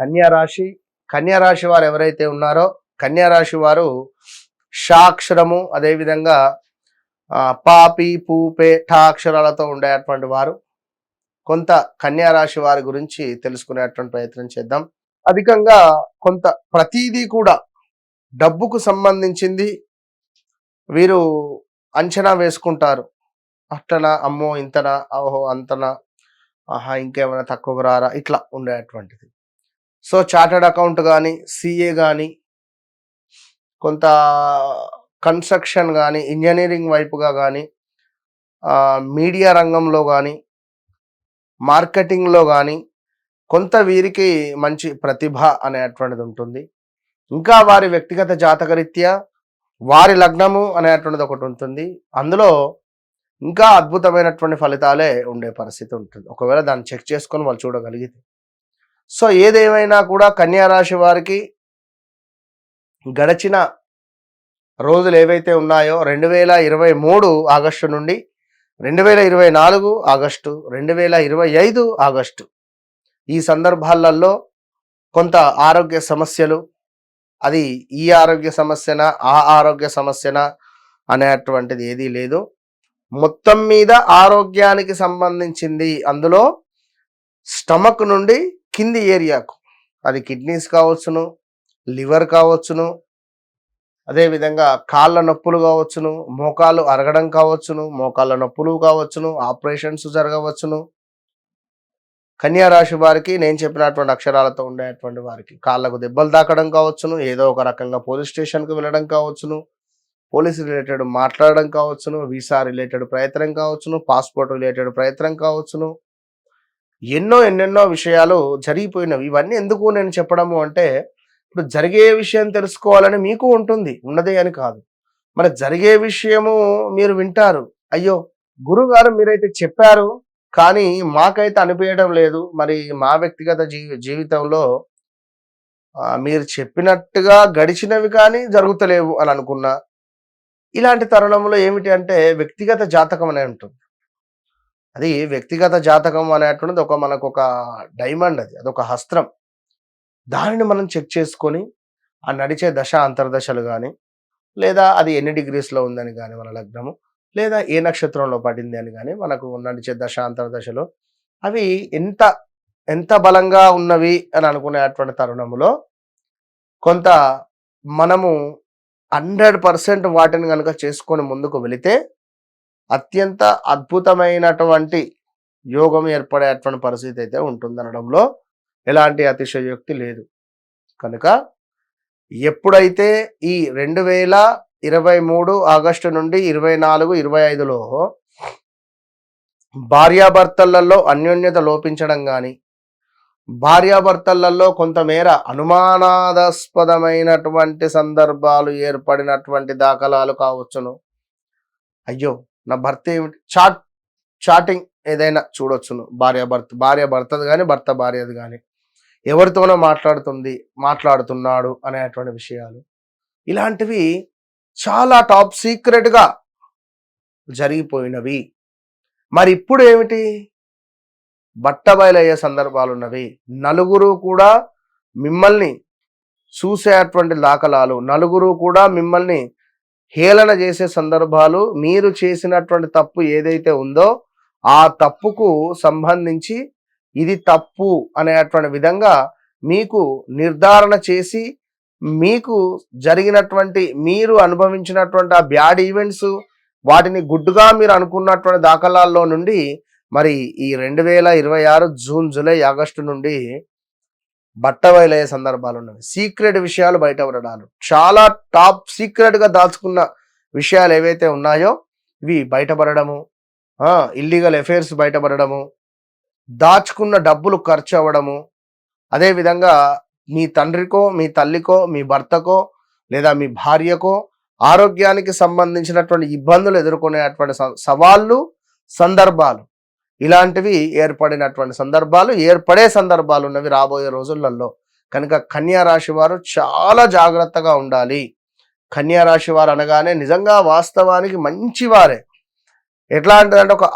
కన్యా రాశి. కన్యా రాశి వారు ఎవరైతే ఉన్నారో కన్యా రాశి వారు షా అక్షరము అదేవిధంగా పాపి పూపే ఠా అక్షరాలతో ఉండేటువంటి వారు. కొంత కన్యా రాశి వారి గురించి తెలుసుకునేటువంటి ప్రయత్నం చేద్దాం. అధికంగా కొంత ప్రతిదీ కూడా డబ్బుకు సంబంధించింది వీరు అంచనా వేసుకుంటారు. అట్లనా, అమ్మో ఇంతనా, ఓహో అంతనా, ఆహా ఇంకేమైనా తక్కువకు రారా, ఇట్లా ఉండేటువంటిది. సో చార్టర్డ్ అకౌంట్ కానీ, సిఏ కానీ, కొంత కన్స్ట్రక్షన్ కానీ, ఇంజనీరింగ్ వైపుగా కానీ, మీడియా రంగంలో కానీ, మార్కెటింగ్లో కానీ కొంత వీరికి మంచి ప్రతిభ అనేటువంటిది ఉంటుంది. ఇంకా వారి వ్యక్తిగత జాతకరీత్యా వారి లగ్నము అనేటువంటిది ఒకటి ఉంటుంది. అందులో ఇంకా అద్భుతమైనటువంటి ఫలితాలే ఉండే పరిస్థితి ఉంటుంది, ఒకవేళ దాన్ని చెక్ చేసుకొని వాళ్ళు చూడగలిగితే. సో ఏదేమైనా కూడా కన్యా రాశి వారికి గడిచిన రోజులు ఏవైతే ఉన్నాయో 2023 ఆగస్టు నుండి 2024 ఆగస్టు, 2025 ఆగస్టు ఈ సందర్భాలలో కొంత ఆరోగ్య సమస్యలు, అది ఈ ఆరోగ్య సమస్యనా ఆ ఆరోగ్య సమస్యనా అనేటువంటిది ఏదీ లేదు. మొత్తం మీద ఆరోగ్యానికి సంబంధించింది. అందులో స్టమక్ నుండి కింది ఏరియాకు, అది కిడ్నీస్ కావచ్చును, లివర్ కావచ్చును, అదేవిధంగా కాళ్ళ నొప్పులు కావచ్చును, మోకాలు అరగడం కావచ్చును, మోకాళ్ళ నొప్పులు కావచ్చును, ఆపరేషన్స్ జరగవచ్చును. కన్యా రాశి వారికి నేను చెప్పినటువంటి అక్షరాలతో ఉండేటువంటి వారికి కాళ్ళకు దెబ్బలు తాకడం కావచ్చును, ఏదో ఒక రకంగా పోలీస్ స్టేషన్కు వెళ్ళడం కావచ్చును, పోలీస్ రిలేటెడ్ మాట్లాడడం కావచ్చును, వీసా రిలేటెడ్ ప్రయత్నం కావచ్చును, పాస్పోర్ట్ రిలేటెడ్ ప్రయత్నం కావచ్చును. ఎన్నెన్నో విషయాలు జరిగిపోయినవి. ఇవన్నీ ఎందుకు నేను చెప్పడము అంటే, ఇప్పుడు జరిగే విషయం తెలుసుకోవాలని మీకు ఉంటుంది, ఉన్నదే అని కాదు. మరి జరిగే విషయము మీరు వింటారు, అయ్యో గురుగారు మీరైతే చెప్పారు కానీ మాకైతే అనిపించడం లేదు, మరి మా వ్యక్తిగత జీవితంలో మీరు చెప్పినట్టుగా గడిచినవి కానీ జరుగుతలేవు అని అనుకున్నా. ఇలాంటి తరుణంలో ఏమిటి అంటే వ్యక్తిగత జాతకం అనే ఉంటుంది. అది వ్యక్తిగత జాతకం అనేటువంటిది మనకు ఒక డైమండ్, అదొక హస్త్రం. దానిని మనం చెక్ చేసుకొని ఆ నడిచే దశ అంతర్దశలు కానీ, లేదా అది ఎన్ని డిగ్రీస్లో ఉందని కానీ మన లగ్నము, లేదా ఏ నక్షత్రంలో పడింది అని కానీ మనకు నడిచే దశ అంతర్దశలో అవి ఎంత బలంగా ఉన్నవి అని అనుకునేటువంటి తరుణంలో కొంత మనము 100% వాటిని కనుక చేసుకొని ముందుకు వెళితే అత్యంత అద్భుతమైనటువంటి యోగం ఏర్పడేటువంటి పరిస్థితి అయితే ఉంటుందనడంలో ఎలాంటి అతిశయోక్తి లేదు. కనుక ఎప్పుడైతే ఈ 2023 ఆగస్టు నుండి 24, 25లో భార్యాభర్తలలో అన్యోన్యత లోపించడం కానీ, భార్యాభర్తలలో కొంతమేర అనుమానాస్పదమైనటువంటి సందర్భాలు ఏర్పడినటువంటి దాఖలాలు కావచ్చును. అయ్యో నా భర్త ఏమిటి, చాటింగ్ ఏదైనా చూడొచ్చును, భార్య భర్తది కానీ భర్త భార్యది కానీ, ఎవరితోనో మాట్లాడుతున్నాడు అనేటువంటి విషయాలు, ఇలాంటివి చాలా టాప్ సీక్రెట్గా జరిగిపోయినవి. మరి ఇప్పుడు ఏమిటి, బట్టబయలయ్యే సందర్భాలు ఉన్నవి. నలుగురు కూడా మిమ్మల్ని చూసేటువంటి దాఖలాలు, నలుగురు కూడా మిమ్మల్ని హేళన చేసే సందర్భాలు, మీరు చేసినటువంటి తప్పు ఏదైతే ఉందో ఆ తప్పుకు సంబంధించి ఇది తప్పు అనేటువంటి విధంగా మీకు నిర్ధారణ చేసి, మీకు జరిగినటువంటి మీరు అనుభవించినటువంటి ఆ బ్యాడ్ ఈవెంట్స్ వాటిని గుడ్డుగా మీరు అనుకున్నటువంటి దాఖలాల్లో నుండి మరి ఈ 2026 జూన్, జూలై, ఆగస్టు నుండి బట్టబయలయ్యే సందర్భాలు ఉన్నవి. సీక్రెట్ విషయాలు బయటపడడాలు, చాలా టాప్ సీక్రెట్గా దాచుకున్న విషయాలు ఏవైతే ఉన్నాయో ఇవి బయటపడము, ఇల్లీగల్ అఫైర్స్ బయటపడము, దాచుకున్న డబ్బులు ఖర్చు అవ్వడము, అదేవిధంగా మీ తండ్రికో మీ తల్లికో మీ భర్తకో లేదా మీ భార్యకో ఆరోగ్యానికి సంబంధించినటువంటి ఇబ్బందులు ఎదుర్కొనేటువంటి సవాళ్ళు, సందర్భాలు, ఇలాంటివి ఏర్పడే సందర్భాలు ఉన్నవి రాబోయే రోజులలో. కనుక కన్యా రాశి వారు చాలా జాగ్రత్తగా ఉండాలి. కన్యా రాశి వారు అనగానే నిజంగా వాస్తవానికి మంచివారే. ఎట్లాంటిదంటే ఒక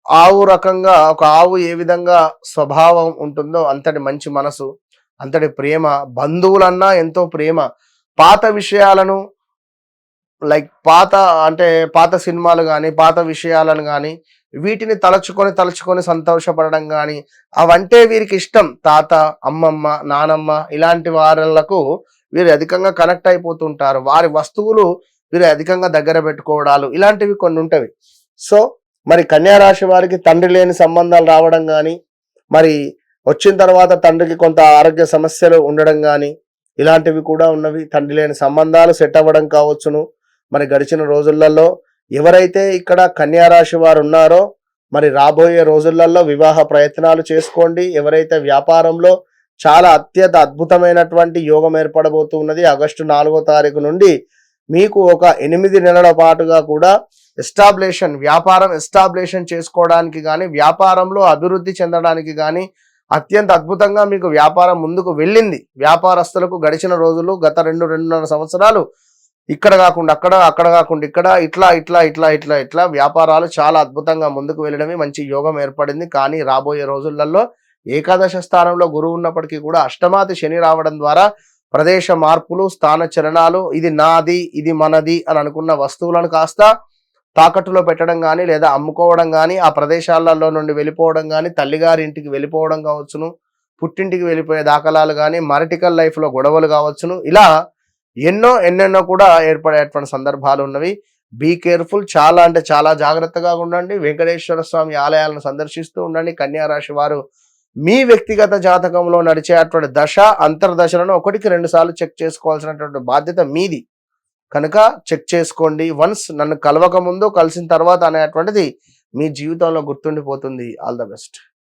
ఆవు రకంగా, ఒక ఆవు ఏ విధంగా స్వభావం ఉంటుందో అంతటి మంచి మనసు, అంతటి ప్రేమ, బంధువులన్నా ఎంతో ప్రేమ. పాత విషయాలను లైక్ పాత సినిమాలు కానీ, పాత విషయాలను కానీ వీటిని తలుచుకొని సంతోషపడడం కానీ అవంటే వీరికి ఇష్టం. తాత, అమ్మమ్మ, నానమ్మ ఇలాంటి వాళ్లకు వీరు అధికంగా కనెక్ట్ అయిపోతుంటారు. వారి వస్తువులు వీరు అధికంగా దగ్గర పెట్టుకోవడాలు ఇలాంటివి కొన్ని ఉంటవి. సో మరి కన్యా రాశి వారికి తండ్రి లేని సంబంధాలు రావడం కానీ, మరి వచ్చిన తర్వాత తండ్రికి కొంత ఆరోగ్య సమస్యలు ఉండడం కానీ ఇలాంటివి కూడా ఉన్నవి. తండ్రి లేని సంబంధాలు సెట్ అవ్వడం కావచ్చును. మరి గడిచిన రోజులలో ఎవరైతే ఇక్కడ కన్యా రాశి వారు ఉన్నారో మరి రాబోయే రోజులలో వివాహ ప్రయత్నాలు చేసుకోండి. ఎవరైతే వ్యాపారంలో చాలా అత్యంత అద్భుతమైనటువంటి యోగం ఏర్పడబోతున్నది. ఆగస్టు 4వ తారీఖు నుండి మీకు ఒక 8 నెలల పాటుగా కూడా వ్యాపారం ఎస్టాబ్లిషన్ చేసుకోవడానికి కానీ, వ్యాపారంలో అభివృద్ధి చెందడానికి కానీ అత్యంత అద్భుతంగా మీకు వ్యాపారం ముందుకు వెళ్ళింది. వ్యాపారస్తులకు గడిచిన రోజులు గత 2.5 సంవత్సరాలు ఇక్కడ కాకుండా అక్కడ కాకుండా ఇక్కడ ఇట్లా వ్యాపారాలు చాలా అద్భుతంగా ముందుకు వెళ్ళడమే మంచి యోగం ఏర్పడింది. కానీ రాబోయే రోజులలో ఏకాదశ స్థానంలో గురువు ఉన్నప్పటికీ కూడా అష్టమాది శని రావడం ద్వారా ప్రదేశ మార్పులు, స్థాన చలనాలు, ఇది నాది ఇది మనది అని అనుకున్న వస్తువులను కాస్త తాకట్టులో పెట్టడం కానీ, లేదా అమ్ముకోవడం కానీ, ఆ ప్రదేశాలలో నుండి వెళ్ళిపోవడం కానీ, తల్లిగారి ఇంటికి వెళ్ళిపోవడం కావచ్చును, పుట్టింటికి వెళ్ళిపోయే దాఖలాలు కానీ, మరిటికల్ లైఫ్లో గొడవలు కావచ్చును, ఇలా ఎన్నెన్నో కూడా ఏర్పడేటువంటి సందర్భాలు ఉన్నవి. Be careful. చాలా అంటే చాలా జాగ్రత్తగా ఉండండి. వెంకటేశ్వర స్వామి ఆలయాలను సందర్శిస్తూ ఉండండి. కన్యా రాశి వారు మీ వ్యక్తిగత జాతకంలో నడిచేటువంటి దశ అంతర్దశలను 1-2 సార్లు చెక్ చేసుకోవాల్సినటువంటి బాధ్యత మీది కనుక చెక్ చేసుకోండి. వన్స్ నన్ను కలవక ముందు కలిసిన తర్వాత అనేటువంటిది మీ జీవితంలో గుర్తుండిపోతుంది. All the best.